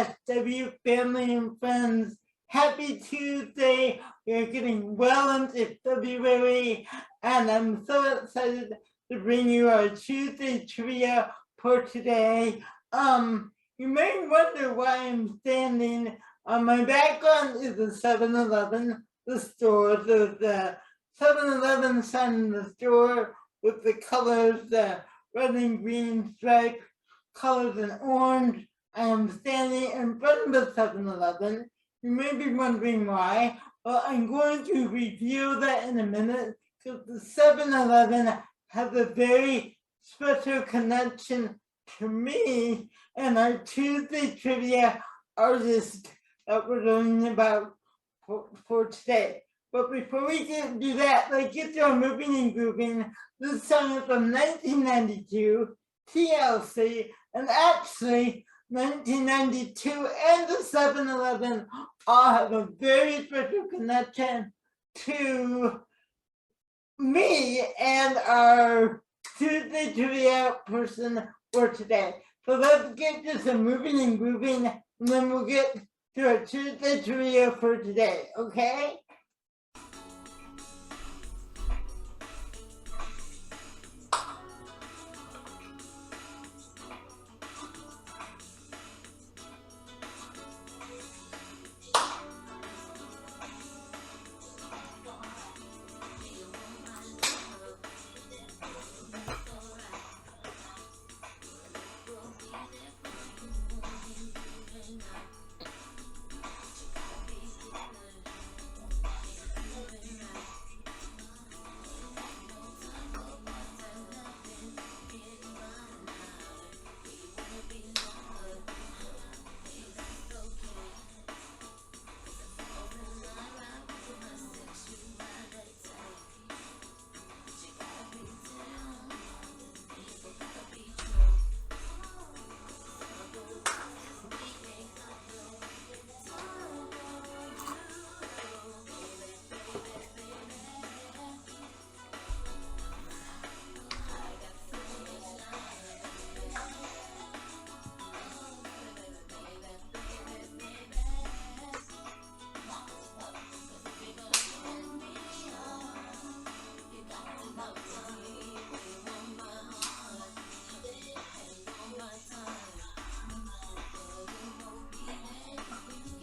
KSW family and friends. Happy Tuesday. We're getting well into February, and I'm so excited to bring you our Tuesday trivia for today. You may wonder why I'm standing. My background is the 7-Eleven, the store. So the 7-Eleven sign in the store with the colors, the red and green stripe, colors in orange. I am standing in front of the 7-Eleven. You may be wondering why, but I'm going to reveal that in a minute because the 7-Eleven has a very special connection to me and our Tuesday trivia artist that we're learning about for today. But before we do that, let's get to our moving and grooving. This song is from 1992, TLC, and actually 1992 and the 7-Eleven all have a very special connection to me and our Tuesday trivia person for today. So let's get to some moving and grooving, and then we'll get to our Tuesday trivia for today, okay?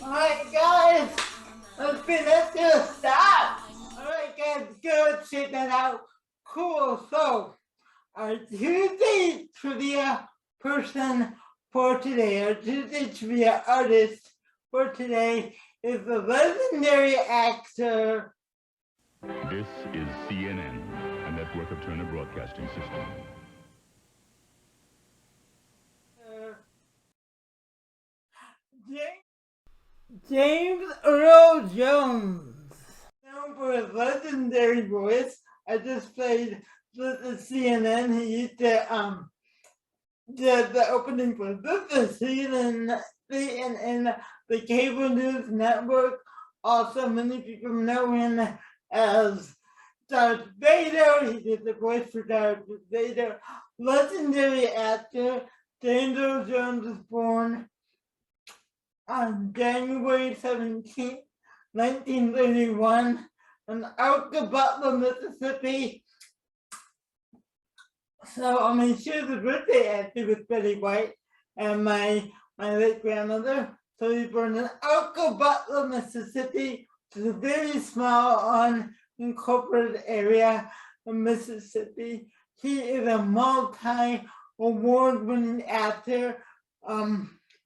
Alright guys, let's do a stop. Alright guys, good, check that out. Cool, so our Tuesday trivia person for today, our Tuesday trivia artist for today is the legendary actor. This is CNN, a network of Turner Broadcasting System. James Earl Jones. Known for his legendary voice, I just played the CNN. He used to the opening for this CNN the cable news network. Also, many people know him as Darth Vader. He did the voice for Darth Vader. Legendary actor James Earl Jones was born on January 17, 1931, in Elka Butler, Mississippi. So I'm going to share the birthday actually with Betty White and my late grandmother. So he was born in Elka Butler, Mississippi, which is a very small unincorporated area of Mississippi. He is a multi-award-winning actor.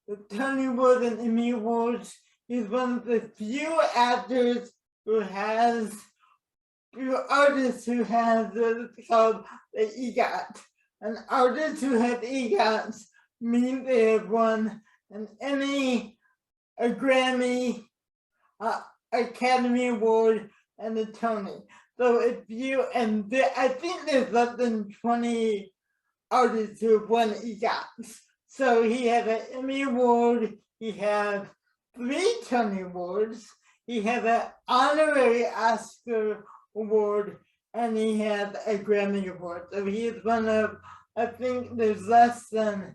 The Tony Award and Emmy Awards. He's one of the few actors who has, few artists who has what's called the EGOT. An artist who has EGOTs means they have won an Emmy, a Grammy, Academy Award, and a Tony. So if you, I think there's less than 20 artists who have won EGOTs. So he has an Emmy Award, he has 3 Tony Awards, he has an honorary Oscar Award, and he has a Grammy Award. So he is one of, I think there's less than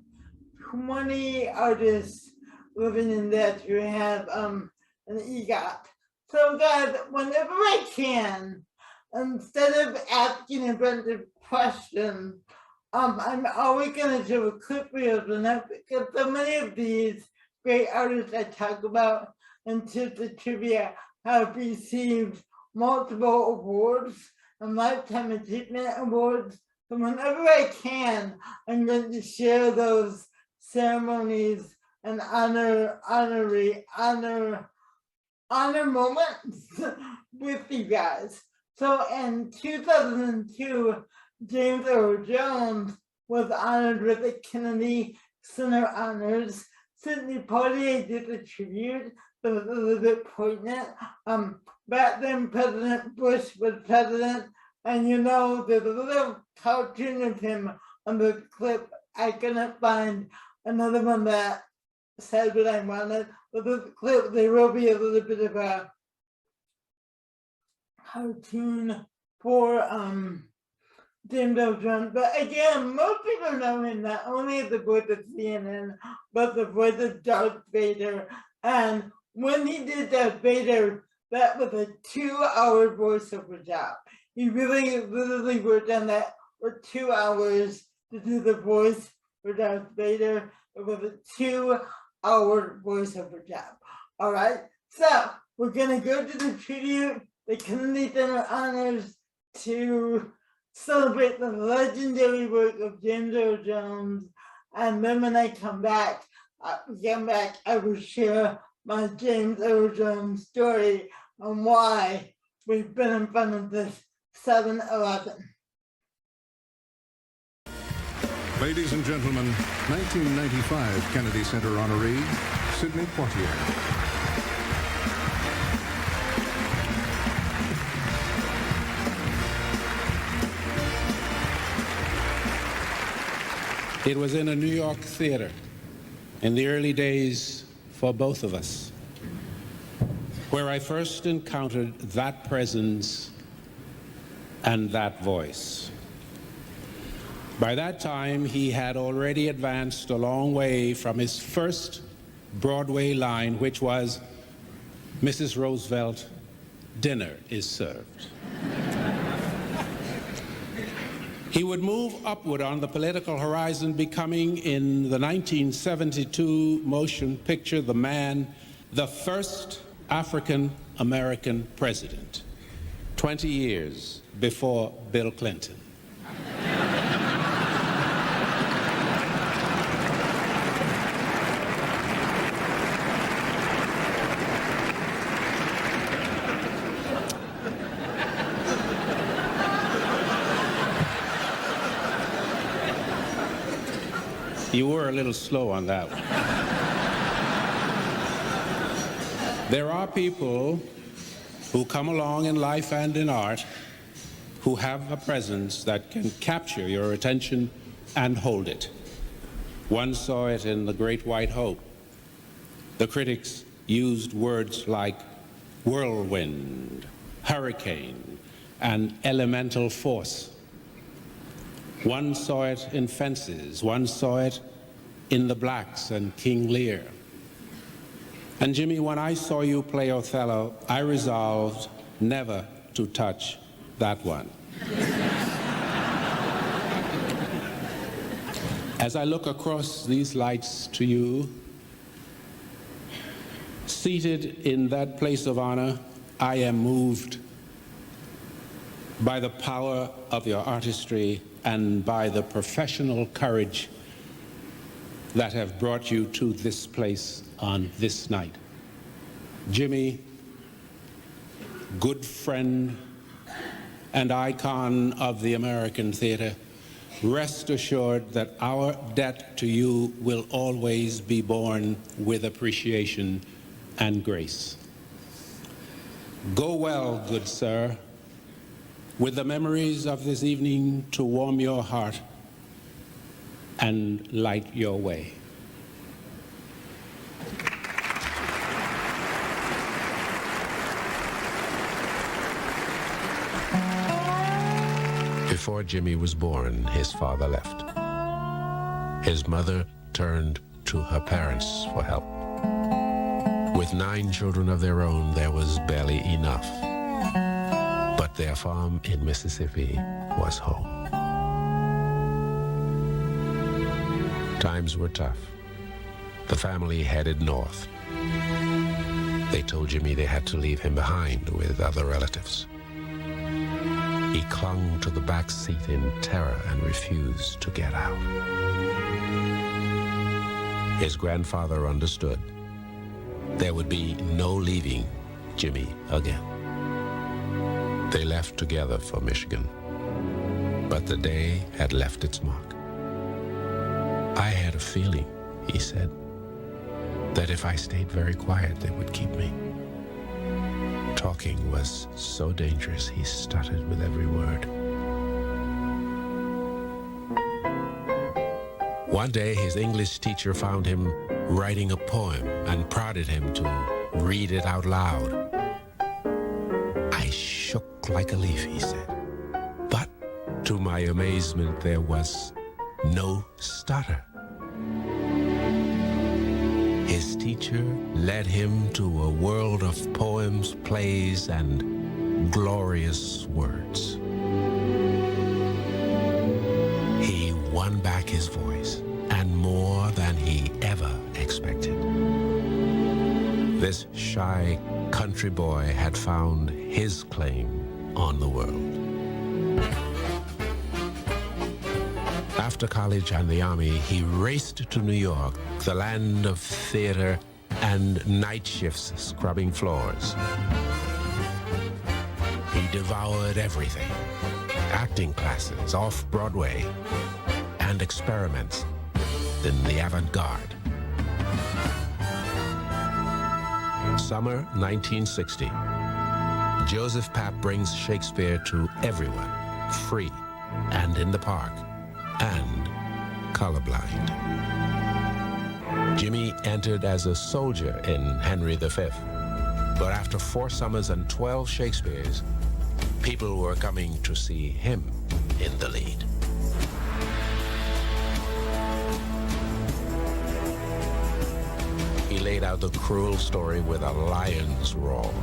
20 artists living in that you have an EGOT. So guys, whenever I can, instead of asking a bunch of questions, I'm always gonna do a clip reels on that because so many of these great artists I talk about into the trivia have received multiple awards and lifetime achievement awards. So whenever I can, I'm going to share those ceremonies and honor moments with you guys. So in 2002, James Earl Jones was honored with the Kennedy Center Honors. Sidney Poitier did a tribute that was a little bit poignant. Back then, President Bush was president, and you know, there's a little cartoon of him on the clip. I couldn't find another one that said what I wanted. But the clip, there will be a little bit of a cartoon for James Earl Jones. But again, most people know him not only as the voice of CNN, but the voice of Darth Vader. And when he did Darth Vader, that was a 2-hour voiceover job. He really literally worked on that for 2 hours to do the voice for Darth Vader. It was a 2-hour voiceover job. All right, so we're gonna go to the tribute, the Kennedy Center Honors, to celebrate the legendary work of James Earl Jones. And then when I come back, I will share my James Earl Jones story on why we've been in front of this 7-Eleven. Ladies and gentlemen, 1995 Kennedy Center honoree, Sidney Poitier. It was in a New York theater in the early days for both of us, where I first encountered that presence and that voice. By that time, he had already advanced a long way from his first Broadway line, which was, "Mrs. Roosevelt, dinner is served." He would move upward on the political horizon, becoming, in the 1972 motion picture, The Man, the first African-American president, 20 years before Bill Clinton. You were a little slow on that one. There are people who come along in life and in art who have a presence that can capture your attention and hold it. One saw it in The Great White Hope. The critics used words like whirlwind, hurricane, and elemental force. One saw it in Fences, one saw it in The Blacks and King Lear. And Jimmy, when I saw you play Othello, I resolved never to touch that one. As I look across these lights to you, seated in that place of honor, I am moved by the power of your artistry and by the professional courage that have brought you to this place on this night. Jimmy, good friend and icon of the American theater, rest assured that our debt to you will always be borne with appreciation and grace. Go well, good sir, with the memories of this evening to warm your heart and light your way. Before Jimmy was born, his father left. His mother turned to her parents for help. With 9 children of their own, there was barely enough. But their farm in Mississippi was home. Times were tough. The family headed north. They told Jimmy they had to leave him behind with other relatives. He clung to the back seat in terror and refused to get out. His grandfather understood. There would be no leaving Jimmy again. They left together for Michigan, but the day had left its mark. I had a feeling, he said, that if I stayed very quiet, they would keep me. Talking was so dangerous, he stuttered with every word. One day, his English teacher found him writing a poem and prodded him to read it out loud. I shook like a leaf, he said. But to my amazement, there was no stutter. His teacher led him to a world of poems, plays, and glorious words. He won back his voice, and more than he ever expected. This shy country boy had found his claim on the world. After college and the Army, he raced to New York, the land of theater and night shifts scrubbing floors. He devoured everything: acting classes, off-Broadway, and experiments in the avant-garde. Summer 1960. Joseph Papp brings Shakespeare to everyone, free and in the park, and colorblind. Jimmy entered as a soldier in Henry V, but after 4 summers and 12 Shakespeares, people were coming to see him in the lead. He laid out the cruel story with a lion's roar.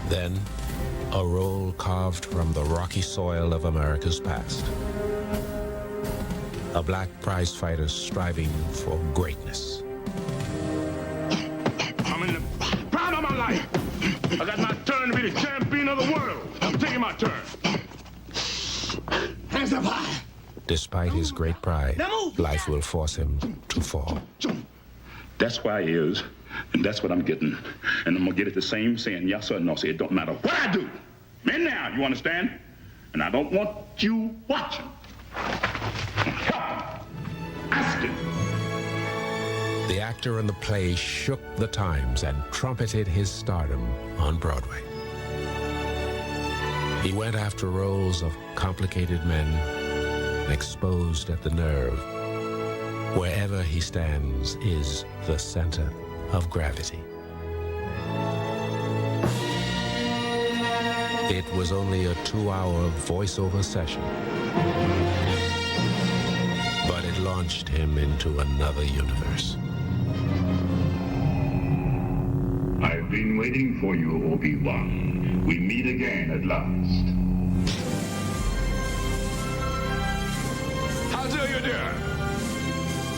Then, a role carved from the rocky soil of America's past. A black prize fighter striving for greatness. I'm in the prime of my life. I got my turn to be the champion of the world. I'm taking my turn. Hands up high. Despite his great pride, life will force him to fall. That's why he is, and that's what I'm getting. And I'm gonna get it the same saying yes or no. Say it don't matter what I do. Men now, you understand? And I don't want you watching. Help him. Ask him. The actor in the play shook the times and trumpeted his stardom on Broadway. He went after roles of complicated men, exposed at the nerve. Wherever he stands is the center of gravity. It was only a 2-hour voiceover session, but it launched him into another universe. I've been waiting for you, Obi-Wan. We meet again at last. How do you do?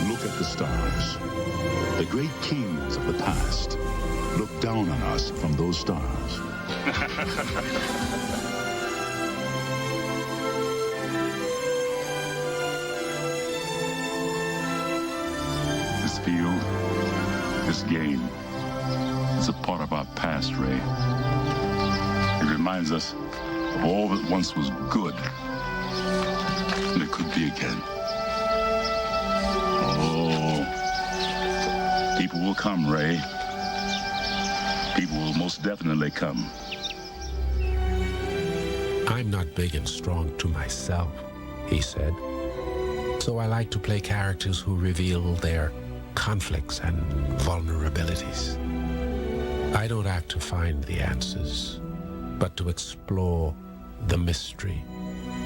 Look at the stars. The great kings of the past look down on us from those stars. This field, this game, is a part of our past, Ray. It reminds us of all that once was good, and it could be again. Oh, people will come, Ray. People will most definitely come. I'm not big and strong to myself, he said. So I like to play characters who reveal their conflicts and vulnerabilities. I don't act to find the answers, but to explore the mystery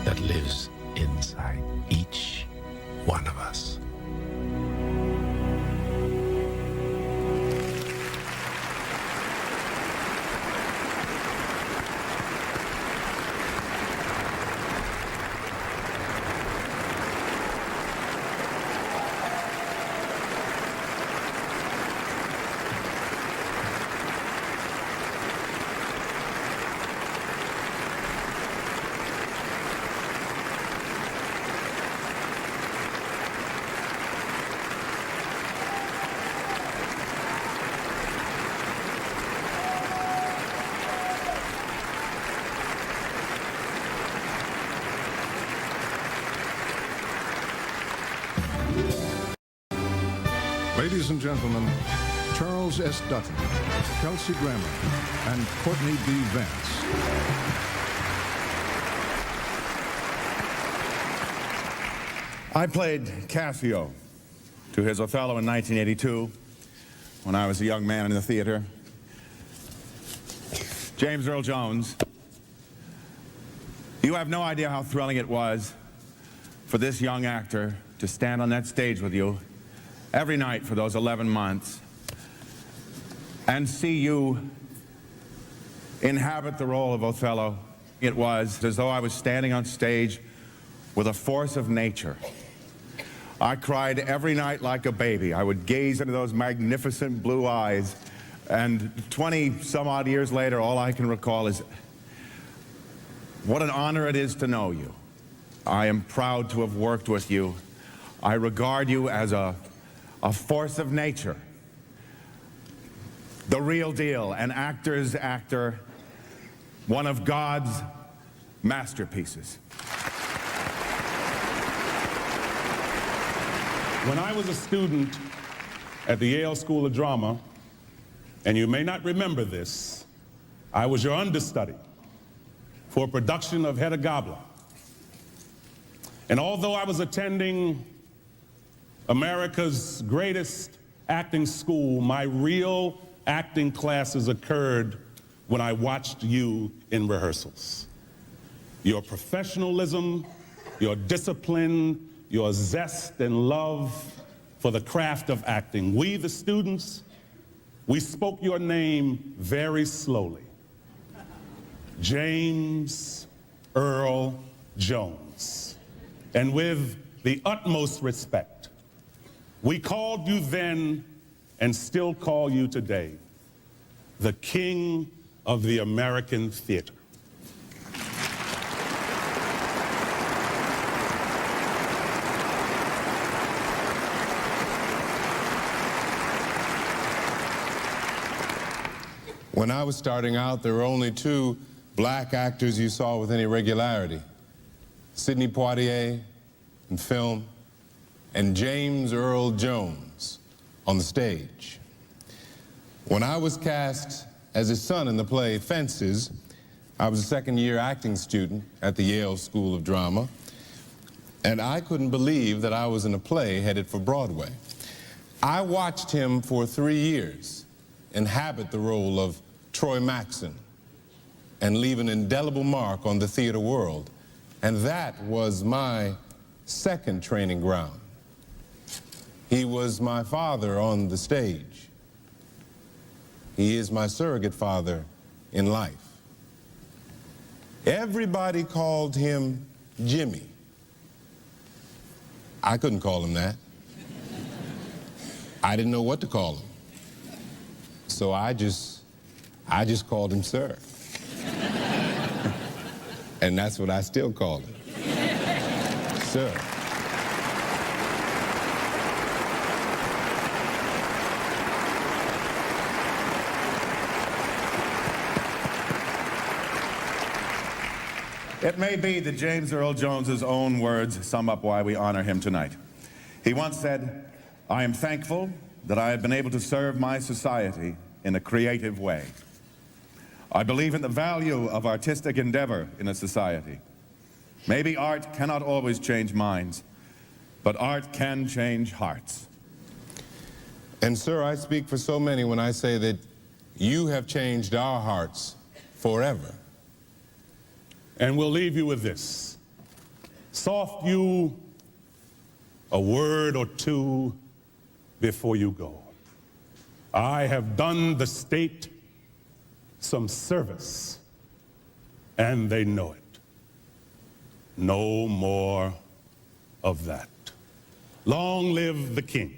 that lives inside each one of us. Ladies and gentlemen, Charles S. Dutton, Kelsey Grammer, and Courtney B. Vance. I played Cassio to his Othello in 1982 when I was a young man in the theater. James Earl Jones, you have no idea how thrilling it was for this young actor to stand on that stage with you every night for those 11 months and see you inhabit the role of Othello. It was as though I was standing on stage with a force of nature. I cried every night like a baby. I would gaze into those magnificent blue eyes, and 20 some odd years later, all I can recall is what an honor it is to know you. I am proud to have worked with you. I regard you as a force of nature, the real deal, an actor's actor, one of God's masterpieces. When I was a student at the Yale School of Drama, and you may not remember this, I was your understudy for a production of Hedda Gabler. And although I was attending America's greatest acting school, my real acting classes occurred when I watched you in rehearsals. Your professionalism, your discipline, your zest and love for the craft of acting. We, the students, we spoke your name very slowly. James Earl Jones. And with the utmost respect, we called you then and still call you today the King of the American Theater. When I was starting out, there were only two black actors you saw with any regularity: Sidney Poitier in film and James Earl Jones on the stage. When I was cast as his son in the play Fences, I was a second-year acting student at the Yale School of Drama, and I couldn't believe that I was in a play headed for Broadway. I watched him for 3 years inhabit the role of Troy Maxson and leave an indelible mark on the theater world, and that was my second training ground. He was my father on the stage. He is my surrogate father in life. Everybody called him Jimmy. I couldn't call him that. I didn't know what to call him. So I just called him Sir. And that's what I still call him. Sir. It may be that James Earl Jones's own words sum up why we honor him tonight. He once said, "I am thankful that I have been able to serve my society in a creative way. I believe in the value of artistic endeavor in a society. Maybe art cannot always change minds, but art can change hearts." And sir, I speak for so many when I say that you have changed our hearts forever. And we'll leave you with this. Soft you a word or two before you go. I have done the state some service, and they know it. No more of that. Long live the king.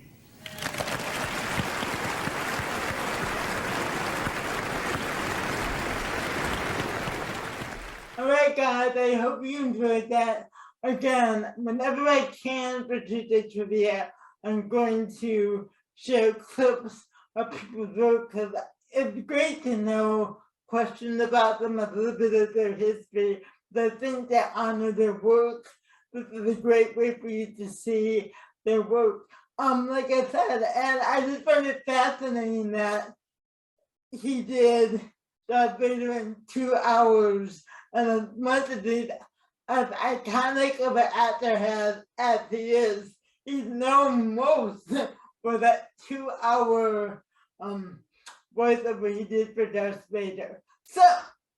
All right, guys, I hope you enjoyed that. Again, whenever I can for Tuesday Trivia, I'm going to share clips of people's work because it's great to know questions about them, a little bit of their history, the things that honor their work. This is a great way for you to see their work. Like I said, and I just find it fascinating that he did Darth Vader in 2 hours, and as much as he's as iconic of an actor as he is, he's known most for that 2 hour voiceover he did for Darth Vader. So,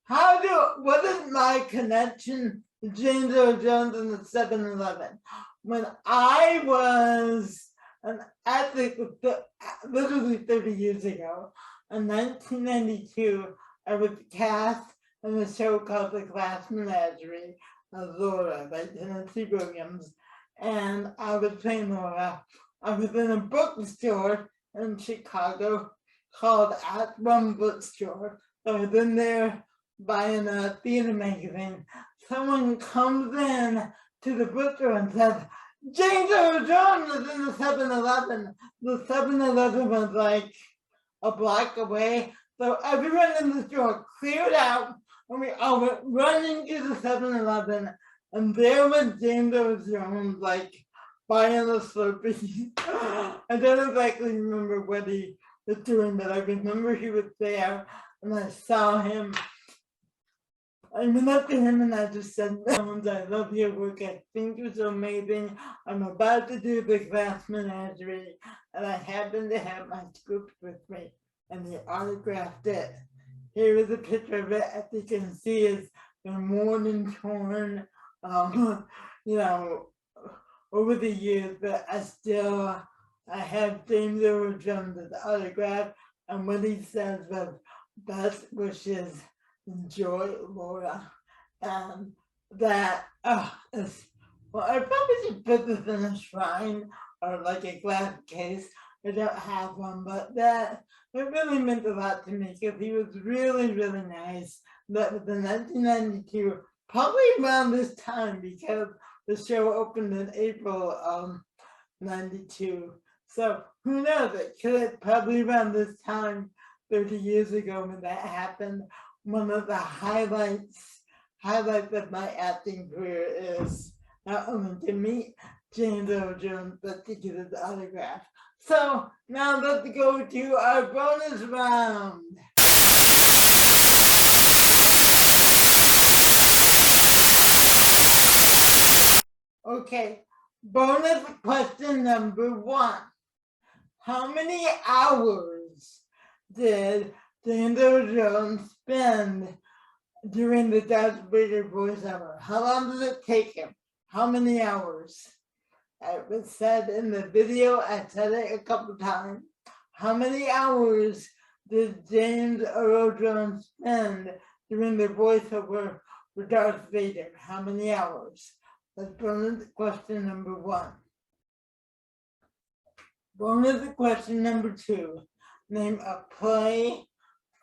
what is my connection to James Earl Jones and the 7-Eleven? When I was an athlete, literally 30 years ago, in 1992, I was cast in a show called The Glass Menagerie of Laura by Tennessee Williams, and I was playing Laura. I was in a bookstore in Chicago called At One Bookstore. So I was in there buying a theater magazine. Someone comes in to the bookstore and says, James Earl Jones is in the 7-Eleven. The 7-Eleven was like a block away. So everyone in the store cleared out, and we all went running to the 7-Eleven, and there was James Earl Jones, like, buying the Slurpees. I don't exactly remember what he was doing, but I remember he was there, and I saw him. I went up to him and I just said, Jones, I love your work. I think you're so amazing. I'm about to do The Glass Menagerie, and I happen to have my script with me, and he autographed it. Here is a picture of it. As you can see, it's been worn and torn, you know, over the years, but I have James Earl Jones' autograph, and what he says was, best wishes, enjoy, Laura. And that is, well, I probably should put this in a shrine or like a glass case. I don't have one, but that it really meant a lot to me because he was really, really nice. That was in 1992, probably around this time because the show opened in April of 92. So who knows? It could probably around this time, 30 years ago when that happened. One of the highlights of my acting career is not only to meet James Earl Jones, but to get his autograph. So now let's go to our bonus round. Okay, bonus question number 1. How many hours did James Earl Jones spend during the Darth Vader voiceover? How long did it take him? How many hours? It was said in the video, I said it a couple times. How many hours did James Earl Jones spend during the voiceover for Darth Vader? How many hours? That's bonus question number 1. Bonus question number 2. Name a play,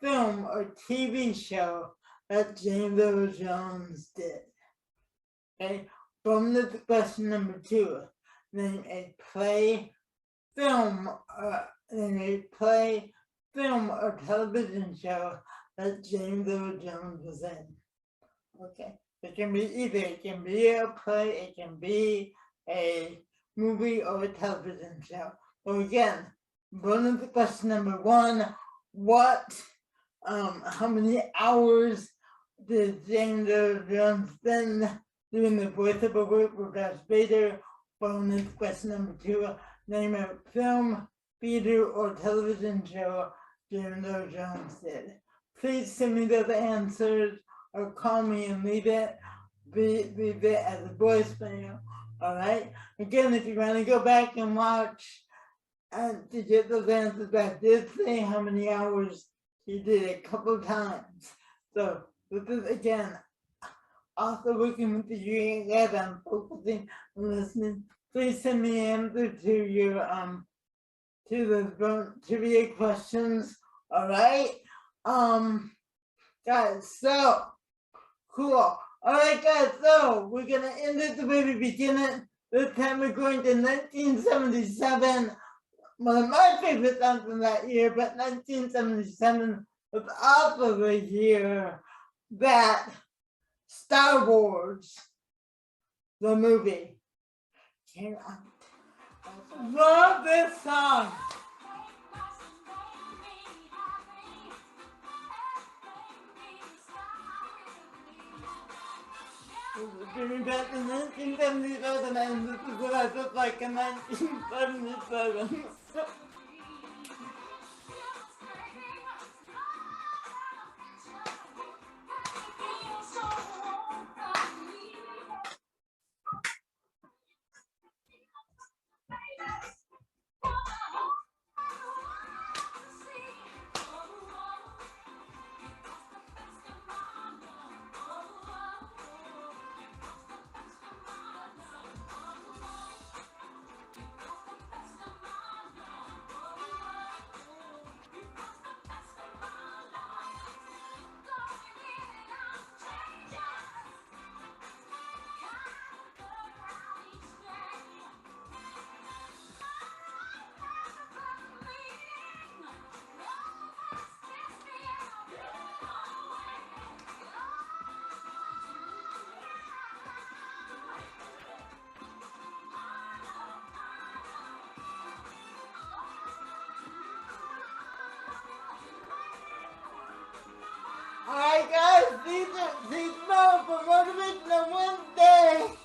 film, or TV show that James Earl Jones did. Okay, bonus question number 2. Name a play, film, or television show that James Earl Jones was in. Okay, it can be either. It can be a play, it can be a movie, or a television show. So again, bonus question number 1. How many hours did James Earl Jones spend doing the voiceover work for Darth Vader? Bonus question number 2. Name a film, theater, or television show James Earl Jones did. Please send me those answers or call me and leave it leave it as a voicemail. All right. Again, if you want to go back and watch and to get those answers, I did say how many hours he did a couple times. So this is again also working with the UAS. I'm focusing on listening. Please send me answer to your to the trivia questions. All right. Guys, so cool. All right, guys, so we're gonna end it the way we begin it. This time we're going to 1977. One of my favorite songs from that year, but 1977 was also the year that Star Wars, the movie, came out. Love this song. Bringing back to 1977, and this is what I look like in 1977. Alright guys, these are more for Motivational Wednesday.